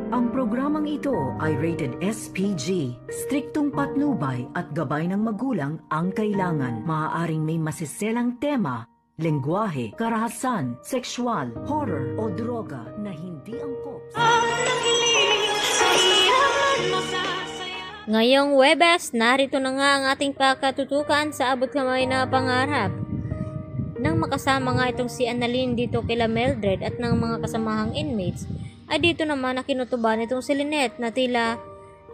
Ang programang ito ay rated SPG. Striktong patnubay at gabay ng magulang ang kailangan. Maaaring may masiselang tema, lengguwahe, karahasan, sexual, horror o droga na hindi angkop. Ngayong Huwebes, narito na nga ang ating pakatutukan sa abot kamay na pangarap. Nang makasama nga itong si Annalyn dito kila Mildred at ng mga kasamahang inmates, ay dito naman na kinutuban itong si Lynette na tila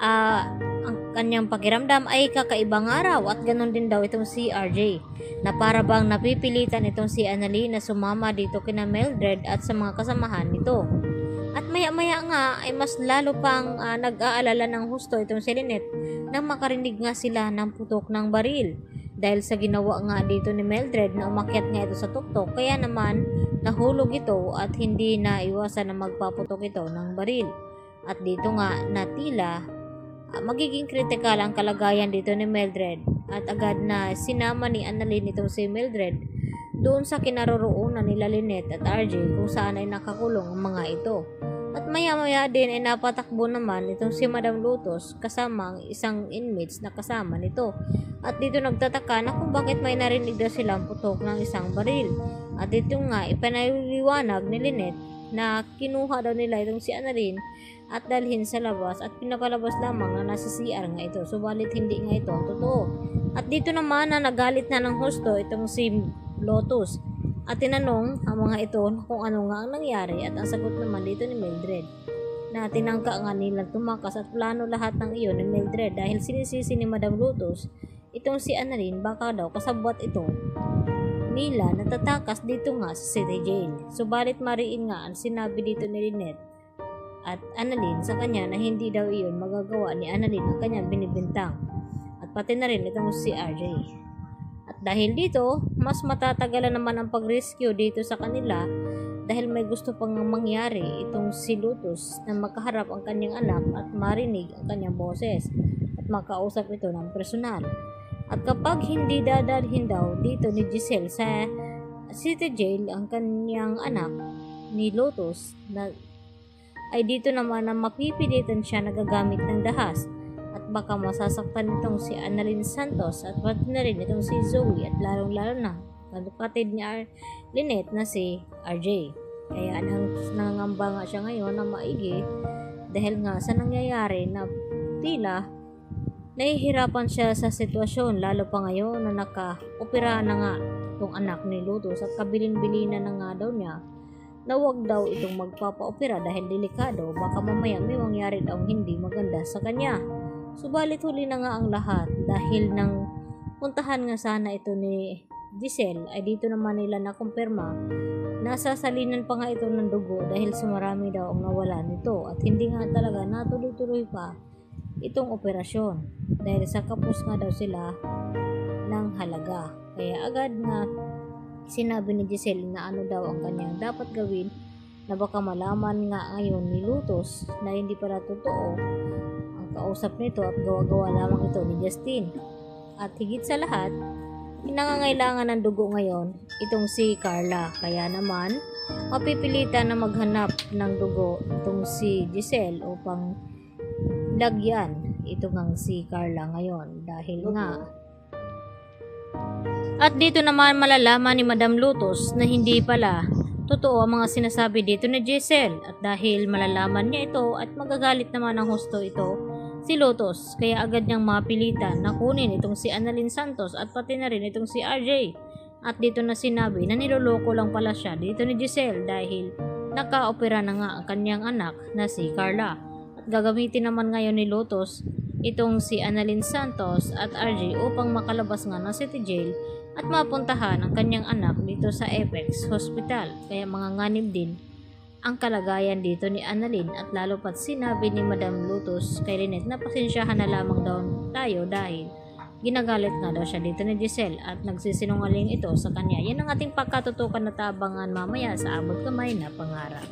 ang kanyang pakiramdam ay kakaibang araw at ganon din daw itong si RJ na para bang napipilitan itong si Annalyn na sumama dito kina Mildred at sa mga kasamahan nito. At maya-maya nga ay mas lalo pang nag-aalala ng husto itong si Lynette nang makarinig nga sila ng putok ng baril. Dahil sa ginawa nga dito ni Mildred na umakyat nga ito sa tuktok, kaya naman nahulog ito at hindi na iwasan na magpaputok ito ng baril. At dito nga na tila magiging kritikal ang kalagayan dito ni Mildred at agad na sinama ni Annalyn itong si Mildred doon sa kinaroroonan nila Lynette at RJ kung saan ay nakakulong ang mga ito. At maya-maya din ay napatakbo naman itong si Madam Lotus kasama ang isang inmates na kasama nito. At dito nagtataka na kung bakit may narinig daw silang putok ng isang baril. At dito nga ipanaliwanag ni Lynette na kinuha daw nila itong si Annalyn at dalhin sa labas at pinapalabas lamang na nasa CR nga ito. Subalit hindi nga ito ang totoo. At dito naman na nagalit na ng husto itong si Lotus. At tinanong ang mga ito kung ano nga ang nangyari at ang sagot naman dito ni Mildred na tinangka nga nilang tumakas at plano lahat ng iyon ni Mildred dahil sinisisi ni Madam Lotus itong si Annalyn baka daw kasabwat ito nila natatakas dito nga sa city jail. Subalit mariin nga ang sinabi dito ni Lynette at Annalyn sa kanya na hindi daw iyon magagawa ni Annalyn ang kanyang binibintang at pati na rin itong si RJ. At dahil dito, mas matatagalan naman ang pag-rescue dito sa kanila dahil may gusto pang mangyari itong si Lotus na makaharap ang kanyang anak at marinig ang kanyang boses at makausap ito ng personal. At kapag hindi dadalhin daw dito ni Giselle sa city jail ang kanyang anak ni Lotus na ay dito naman na mapipilitan siya na gagamit ng dahas. At baka masasaktan itong si Annalyn Santos at pati na rin itong si Zoe at lalong-lalo na kapatid ni Lynette na si RJ. Kaya nangangamba nga siya ngayon na maigi dahil nga sa nangyayari na tila nahihirapan siya sa sitwasyon lalo pa ngayon na naka-opera na nga itong anak ni Lotus at kabilin-bilinan na nga daw niya na wag daw itong magpapa-opera dahil delikado baka mamaya may mangyari daw hindi maganda sa kanya. Subalit huli na nga ang lahat dahil nang puntahan nga sana ito ni Giselle ay dito naman nila nakumpirma na sasalinan pa nga ito ng dugo dahil sa marami daw ang nawala nito at hindi nga talaga natuloy-tuloy pa itong operasyon dahil sa kapos nga daw sila ng halaga. Kaya agad nga sinabi ni Giselle na ano daw ang kanyang dapat gawin na baka malaman nga ngayon ni Lotus na hindi pala totoo kausap nito at gawa-gawa lamang ito ni Justin. At higit sa lahat, nangangailangan ng dugo ngayon itong si Carla. Kaya naman, mapipilitan na maghanap ng dugo itong si Giselle upang lagyan ito ngang si Carla ngayon. Dahil nga, at dito naman malalaman ni Madam Lotus na hindi pala totoo ang mga sinasabi dito ni Giselle. At dahil malalaman niya ito at magagalit naman ang husto ito, si Lotus, kaya agad niyang mapilitan na kunin itong si Annalyn Santos at pati na rin itong si RJ. At dito na sinabi na niloloko lang pala siya dito ni Giselle dahil naka-opera na nga ang kanyang anak na si Carla. At gagamitin naman ngayon ni Lotus itong si Annalyn Santos at RJ upang makalabas nga ng city jail at mapuntahan ang kanyang anak dito sa Apex Hospital. Kaya mga nganib din ang kalagayan dito ni Annalyn at lalo pat sinabi ni Madam Lotus kay Lynette na pasensyahan na lamang daw tayo dahil ginagalit nga daw siya dito ni Giselle at nagsisinungaling ito sa kanya. Yan ang ating pagkatutukan na tabangan mamaya sa abot kamay na pangarap.